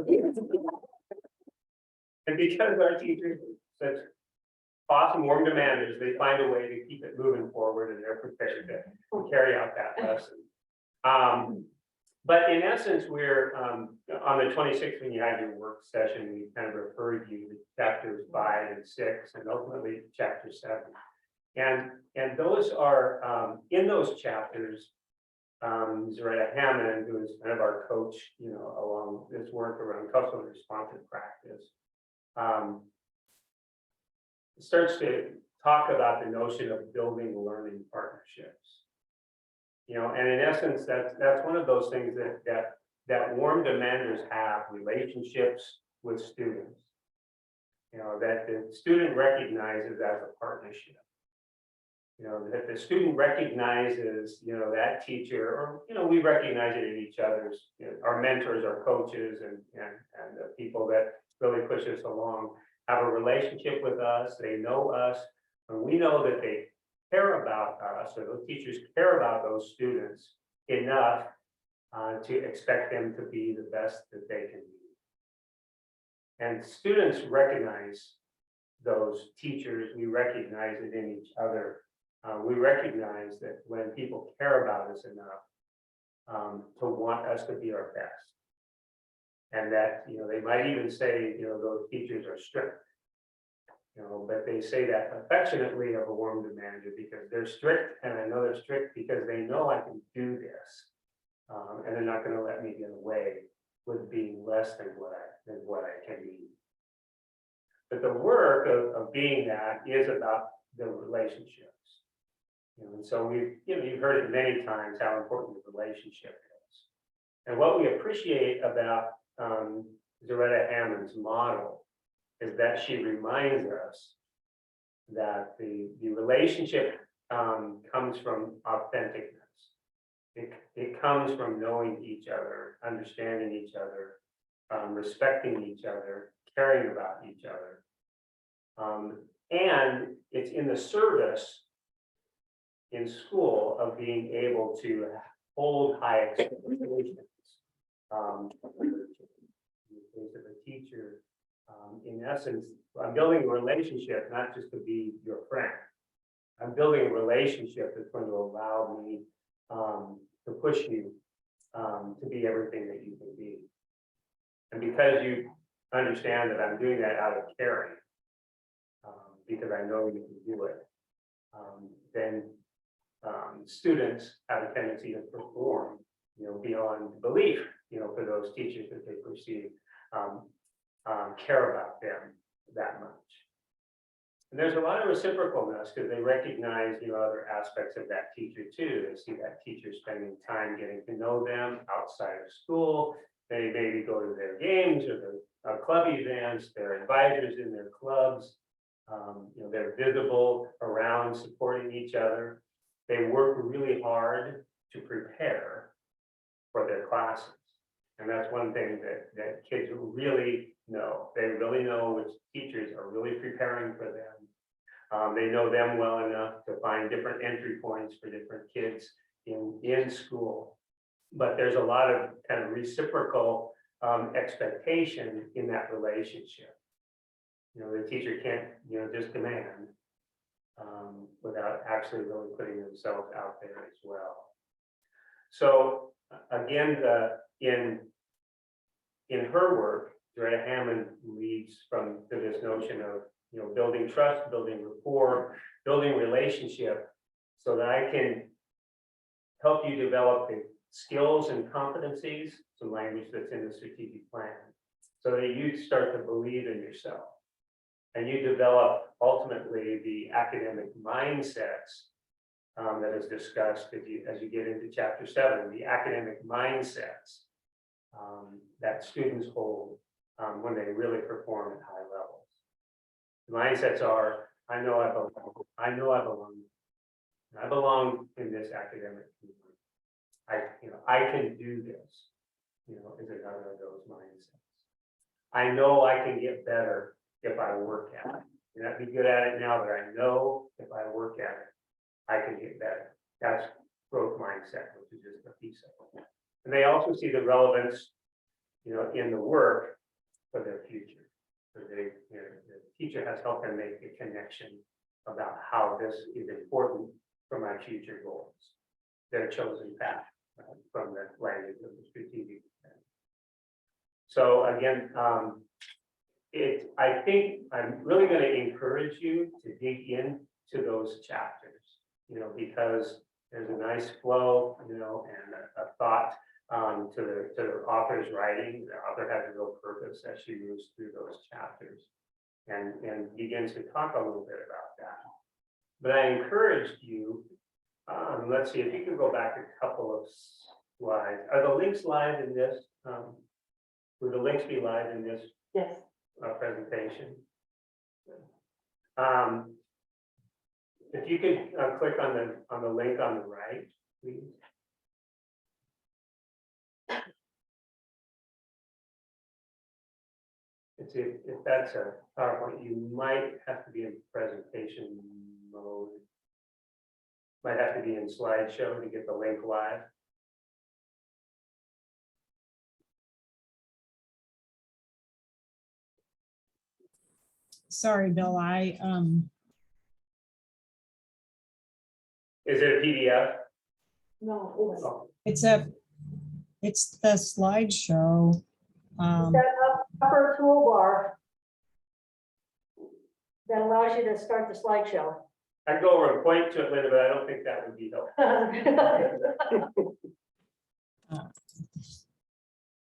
And because our teachers, such awesome warm demanders, they find a way to keep it moving forward, and they're prepared to carry out that lesson. But in essence, we're on the 26th, when you had your work session, we kind of referred you to chapters 5 and 6, and ultimately chapter 7. And those are in those chapters. Zaretta Hammond, who is kind of our coach, along this work around culturally responsive practice, starts to talk about the notion of building learning partnerships. And in essence, that's one of those things that warm demanders have, relationships with students. That the student recognizes as a partnership. You know, that the student recognizes, you know, that teacher, or, you know, we recognize it in each other's, you know, our mentors, our coaches, and the people that really push us along have a relationship with us, they know us, and we know that they care about us, or those teachers care about those students enough to expect them to be the best that they can be. And students recognize those teachers, we recognize it in each other. We recognize that when people care about us enough to want us to be our best. And that, you know, they might even say, you know, those teachers are strict. You know, but they say that affectionately of a Warmington manager because they're strict, and I know they're strict because they know I can do this. And they're not gonna let me get away with being less than what I can be. But the work of being that is about the relationships. You know, and so we've, you know, you've heard it many times how important the relationship is. And what we appreciate about Zaretta Hammond's model is that she reminds us that the relationship comes from authenticness. It comes from knowing each other, understanding each other, respecting each other, caring about each other. And it's in the service in school of being able to hold high expectations. In the case of a teacher, in essence, I'm building a relationship, not just to be your friend. I'm building a relationship that's going to allow me to push you to be everything that you can be. And because you understand that I'm doing that out of caring, because I know you can do it, then students have a tendency to perform, you know, beyond belief, you know, for those teachers that they perceive care about them that much. And there's a lot of reciprocalness because they recognize, you know, other aspects of that teacher too. They see that teacher spending time getting to know them outside of school. They maybe go to their games or their club events, they're advisors in their clubs. You know, they're visible around supporting each other. They work really hard to prepare for their classes. And that's one thing that kids really know. They really know which teachers are really preparing for them. They know them well enough to find different entry points for different kids in school. But there's a lot of kind of reciprocal expectation in that relationship. You know, the teacher can't, you know, just demand without actually really putting themselves out there as well. So again, in her work, Zaretta Hammond leads to this notion of, you know, building trust, building rapport, building relationship, so that I can help you develop the skills and competencies, some language that's in the strategic plan, so that you start to believe in yourself. And you develop ultimately the academic mindsets that is discussed as you get into chapter 7, the academic mindsets that students hold when they really perform at high levels. The mindsets are, I know I belong. I belong in this academic community. I can do this, you know, is another of those mindsets. I know I can get better if I work at it. You're not be good at it now, but I know if I work at it, I can get better. That's growth mindset, which is just a piece of it. And they also see the relevance, you know, in the work for their future. So they, you know, the teacher has helped them make a connection about how this is important for my future goals. Their chosen path from the language of the strategic plan. So again, I think I'm really going to encourage you to dig into those chapters, you know, because there's a nice flow, you know, and a thought to the author's writing. The author has a real purpose as she moves through those chapters and begins to talk a little bit about that. But I encouraged you, let's see if you can go back a couple of slides. Are the links live in this? Will the links be live in this? Yes. Presentation? If you could click on the link on the right, please. If that's a PowerPoint, you might have to be in presentation mode. Might have to be in slideshow to get the link live. Sorry, Bill, Is it a PDF? No, it's it's the slideshow. that upper toolbar that allows you to start the slideshow. I'd go over and point to it, Linda, but I don't think that would be helpful.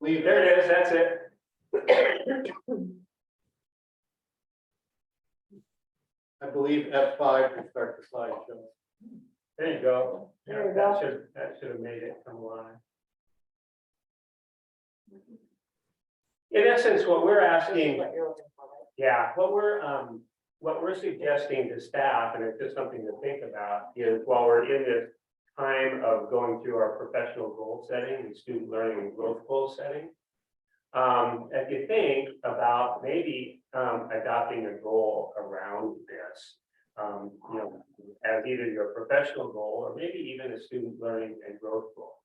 There it is, that's it. I believe F5 to start the slideshow. There you go. Yeah, There you go. that should have made it come alive. In essence, what we're asking, What you're looking for, right? yeah, what we're suggesting to staff, and it's just something to think about, is while we're in this time of going through our professional goal setting and student learning and growth goal setting, if you think about maybe adopting a goal around this, you know, as either your professional goal or maybe even a student learning and growth goal.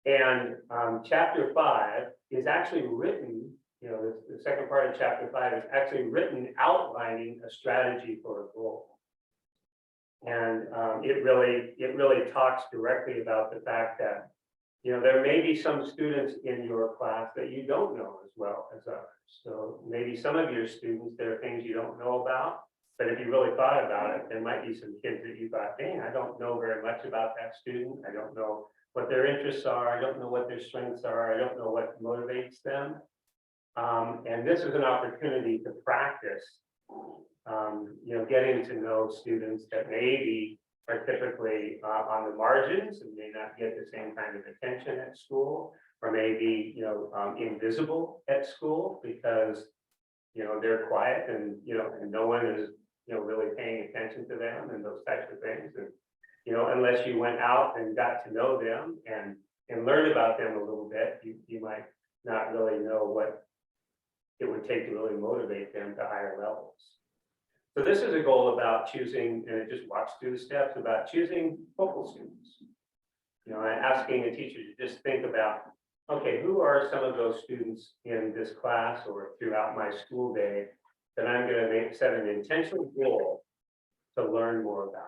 And chapter 5 is actually written, you know, the second part of chapter 5 is actually written outlining a strategy for a goal. And it really talks directly about the fact that, you know, there may be some students in your class that you don't know as well as others. So maybe some of your students, there are things you don't know about, but if you really thought about it, there might be some kids that you thought, dang, I don't know very much about that student. I don't know what their interests are. I don't know what their strengths are. I don't know what motivates them. And this is an opportunity to practice, you know, getting to know students that maybe are typically on the margins and may not get the same kind of attention at school, or maybe, you know, invisible at school because, you know, they're quiet and, you know, and no one is, you know, really paying attention to them and those types of things. And, you know, unless you went out and got to know them and learn about them a little bit, you might not really know what it would take to really motivate them to higher levels. So this is a goal about choosing, and it just walks through the steps about choosing focal students. You know, asking a teacher to just think about, okay, who are some of those students in this class or throughout my school day that I'm going to set an intentional goal to learn more about.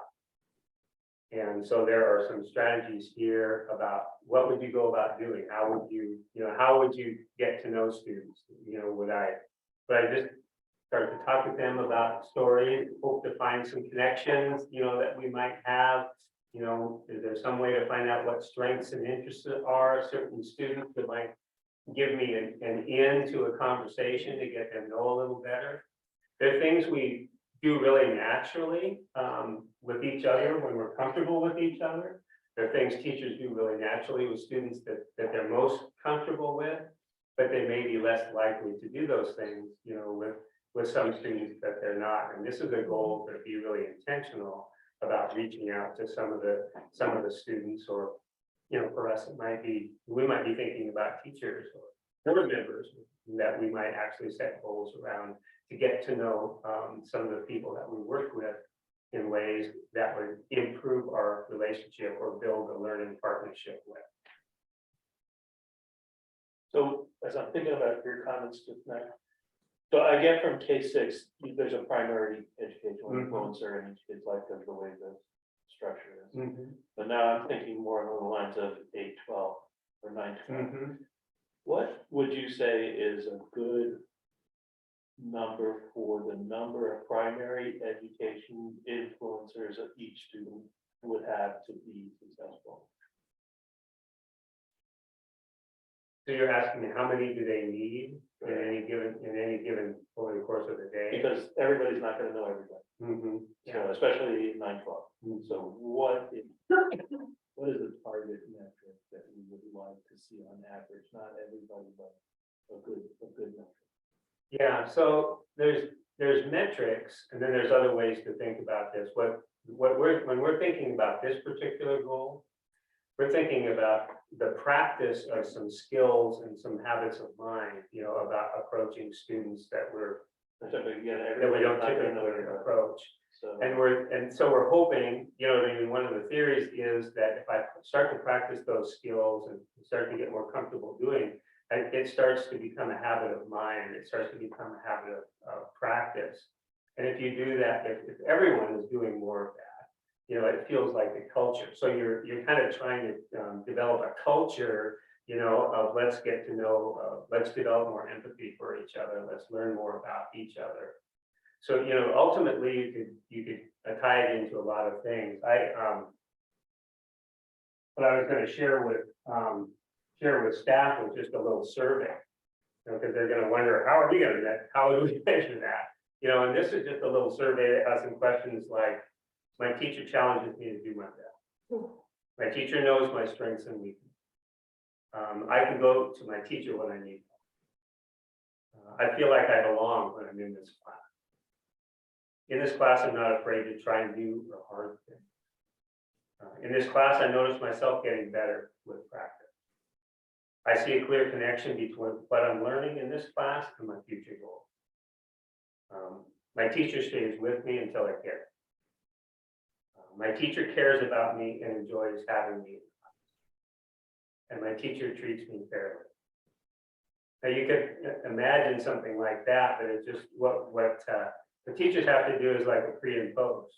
And so there are some strategies here about what would you go about doing? How would you, how would you get to know students? You know, would I just start to talk with them about stories, hope to find some connections, you know, that we might have? You know, is there some way to find out what strengths and interests are certain students that might give me an in to a conversation to get them know a little better? There are things we do really naturally with each other when we're comfortable with each other. There are things teachers do really naturally with students that they're most comfortable with, but they may be less likely to do those things, you know, with some students that they're not. And this is a goal to be really intentional about reaching out to some of the students, or, you know, for us, we might be thinking about teachers or board members that we might actually set goals around to get to know some of the people that we work with in ways that would improve our relationship or build a learning partnership with. So as I'm thinking about your comments just now, so I get from K6, there's a primary educational influencer in each kid's life because of the way the structure is. But now I'm thinking more along the lines of 8-12 or 9-12. What would you say is a good number for the number of primary education influencers that each student would have to be successful? So you're asking me how many do they need in any given over the course of the day? Because everybody's not going to know everybody. So especially 9-12. So what is the target metric that we would like to see on average? Not everybody, but a good metric. Yeah, so there's metrics, and then there's other ways to think about this. What when we're thinking about this particular goal, we're thinking about the practice of some skills and some habits of mind, you know, about approaching students that we don't typically approach. So, And so we're hoping, you know, I mean, one of the theories is that if I start to practice those skills and start to get more comfortable doing, it starts to become a habit of mind, it starts to become a habit of practice. And if you do that, if everyone is doing more of that, you know, it feels like the culture. So you're kind of trying to develop a culture, you know, of let's get to know, let's develop more empathy for each other, let's learn more about each other. So, you know, ultimately you could tie it into a lot of things. What I was going to share with staff was just a little survey, you know, because they're going to wonder, how do we measure that? You know, and this is just a little survey that has some questions like, my teacher challenges me to do my best. My teacher knows my strengths and weaknesses. I can go to my teacher when I need help. I feel like I belong when I'm in this class. In this class, I'm not afraid to try new or hard things. In this class, I notice myself getting better with practice. I see a clear connection between what I'm learning in this class and my future goals. My teacher stays with me until I get it. My teacher cares about me and enjoys having me. And my teacher treats me fairly. Now you could imagine something like that, but it's just what the teachers have to do is like a pre and post.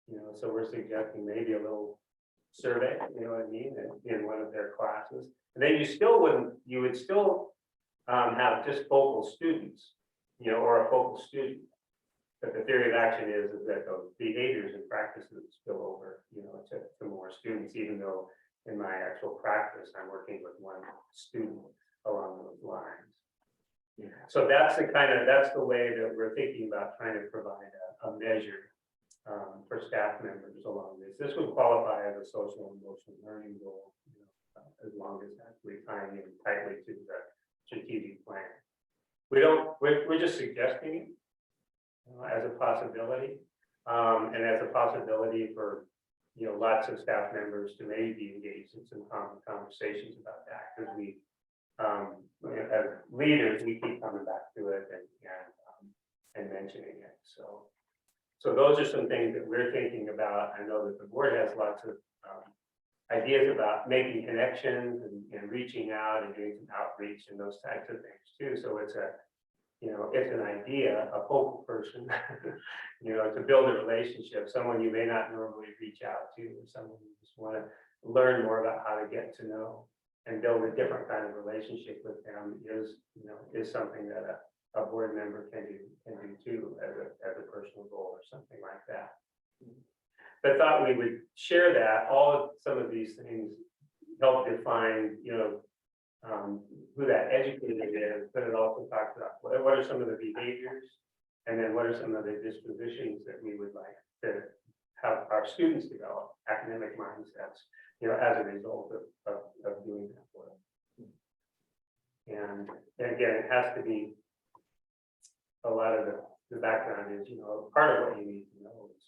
You know, so we're suggesting maybe a little survey, you know what I mean, in one of their classes. And then you would still have just focal students, you know, or a focal student. But the theory of action is that those behaviors and practices spill over, you know, to more students, even though in my actual practice, I'm working with one student along those lines. So that's the way that we're thinking about trying to provide a measure for staff members along this. This would qualify as a social and emotional learning goal, you know, as long as we tying in tightly to the strategic plan. We're just suggesting it as a possibility, and as a possibility for, you know, lots of staff members to maybe be engaged in some conversations about that, because we, as leaders, we keep coming back to it and mentioning it. So those are some things that we're thinking about. I know that the board has lots of ideas about making connections and reaching out and doing some outreach and those types of things too. So it's an idea, a focal person, you know, to build a relationship, someone you may not normally reach out to, or someone you just want to learn more about how to get to know and build a different kind of relationship with them is something that a board member can do too as a personal goal or something like that. I thought we would share that, some of these things help define, you know, who that educator is, but it also talks about what are some of the behaviors, and then what are some of the dispositions that we would like to have our students develop, academic mindsets, you know, as a result of doing that work. And again, it has to be a lot of the background is, you know, part of what you need to know is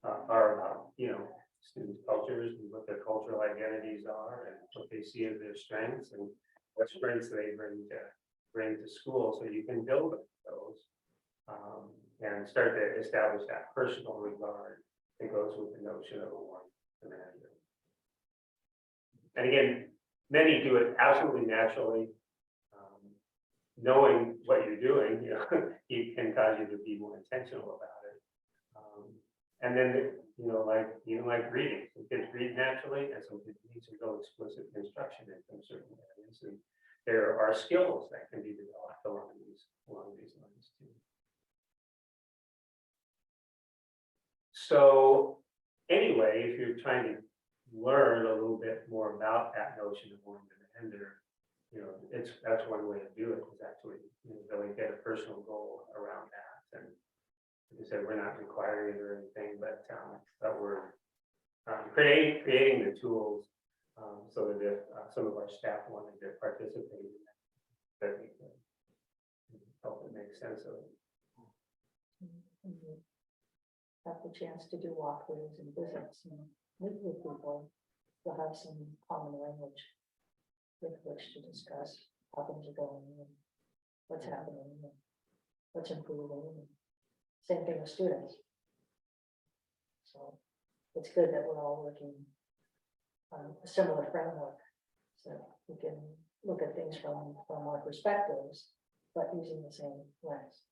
are about, you know, students' cultures and what their cultural identities are and what they see as their strengths and what strengths they bring to school, so you can build those and start to establish that personal regard that goes with the notion of a one commander. And again, many do it absolutely naturally. Knowing what you're doing, you know, it can cause you to be more intentional about it. And then, you know, even like reading, some kids read naturally, and some kids need some real explicit instruction in some certain areas. And there are skills that can be developed along these lines too. So anyway, if you're trying to learn a little bit more about that notion of one commander, you know, that's one way to do it, is actually, you know, really get a personal goal around that. And like I said, we're not requiring it or anything, but we're creating the tools so that if some of our staff wanted to participate in that we can help it make sense of it. have the chance to do walkthroughs and visits and meet with people, you'll have some common language with which to discuss how things are going and what's happening and what's improving. And same thing with students. So it's good that we're all working on a similar framework, so we can look at things from our perspectives, but using the same lens.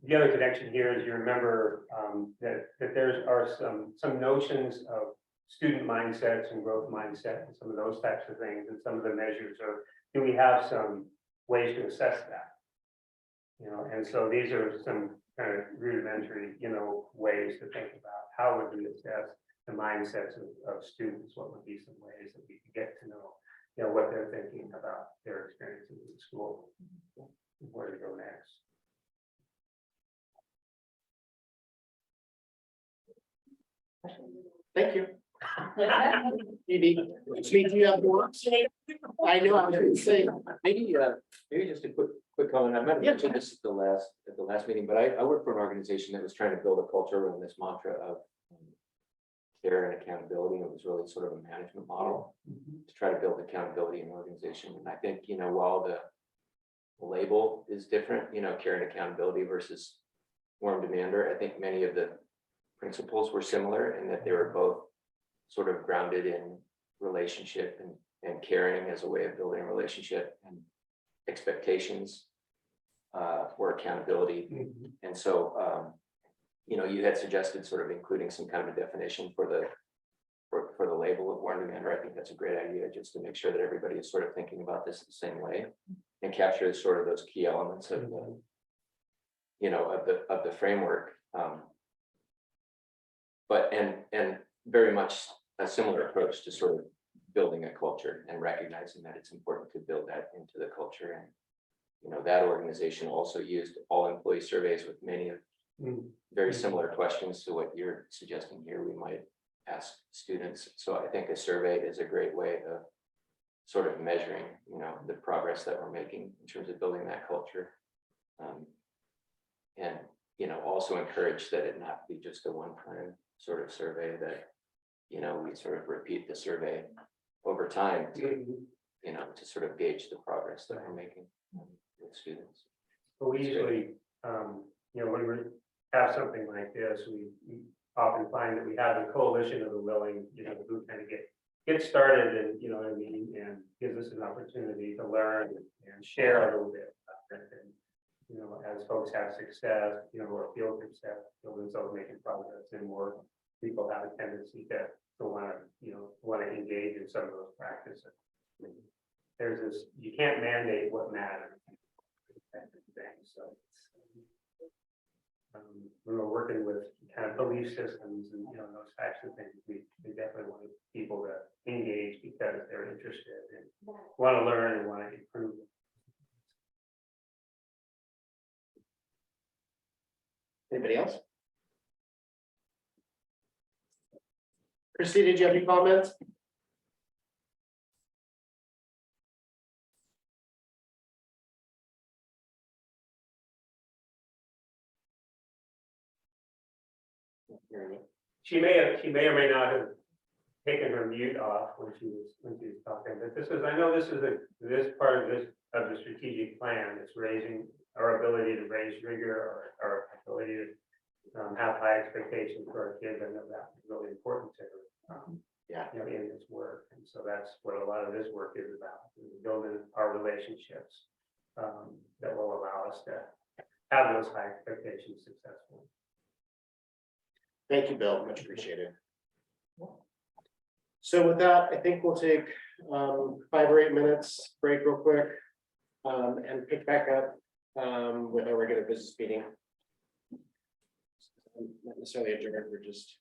The other connection here is you remember that there are some notions of student mindsets and growth mindset and some of those types of things, and some of the measures are, do we have some ways to assess that? You know, and so these are some kind of rudimentary, you know, ways to think about how would we assess the mindsets of students. What would be some ways that we could get to know, you know, what they're thinking about their experiences in school, where to go next. Thank you. Edie, Steve, do you have more? I know, I was gonna say, Maybe just a quick comment. I might have mentioned this at the last meeting, but I work for an organization that was trying to build a culture around this mantra of care and accountability. It was really sort of a management model to try to build accountability in the organization. And I think, you know, while the label is different, you know, care and accountability versus warm demander, I think many of the principles were similar in that they were both sort of grounded in relationship and caring as a way of building a relationship, and expectations for accountability. And so, you know, you had suggested sort of including some kind of a definition for the label of warm demander. I think that's a great idea, just to make sure that everybody is sort of thinking about this the same way and capture sort of those key elements of the, you know, of the framework. But and very much a similar approach to sort of building a culture and recognizing that it's important to build that into the culture. And, you know, that organization also used all employee surveys with many of very similar questions to what you're suggesting here. We might ask students. So I think a survey is a great way of sort of measuring, you know, the progress that we're making in terms of building that culture. And, you know, also encourage that it not be just a one-time sort of survey, that, you know, we sort of repeat the survey over time to, you know, to sort of gauge the progress that we're making with students. But we usually, you know, when we have something like this, we often find that we have a coalition of the willing, you know, who kind of get started and, you know, what I mean, and gives us an opportunity to learn and share a little bit about it. And, you know, as folks have success, you know, or feel success, feel themselves making progress, and more people have a tendency to want to, you know, want to engage in some of those practices. There's this, you can't mandate what matters. So when we're working with kind of belief systems and, you know, those types of things, we definitely want people to engage because they're interested and want to learn and want to improve. anybody else? Christy, did you have any comments? She may or may not have taken her mute off when she was talking, but I know this is part of the strategic plan. It's raising our ability to raise rigor, or our ability to have high expectations for our kids. I know that's really important to her. Yeah. You know, in this work, and so that's what a lot of this work is about, is building our relationships that will allow us to have those high expectations successfully. Thank you, Bill, much appreciated. So with that, I think we'll take 5 or 8 minutes break real quick, and pick back up with our regular business meeting. Not necessarily adjourned, we're just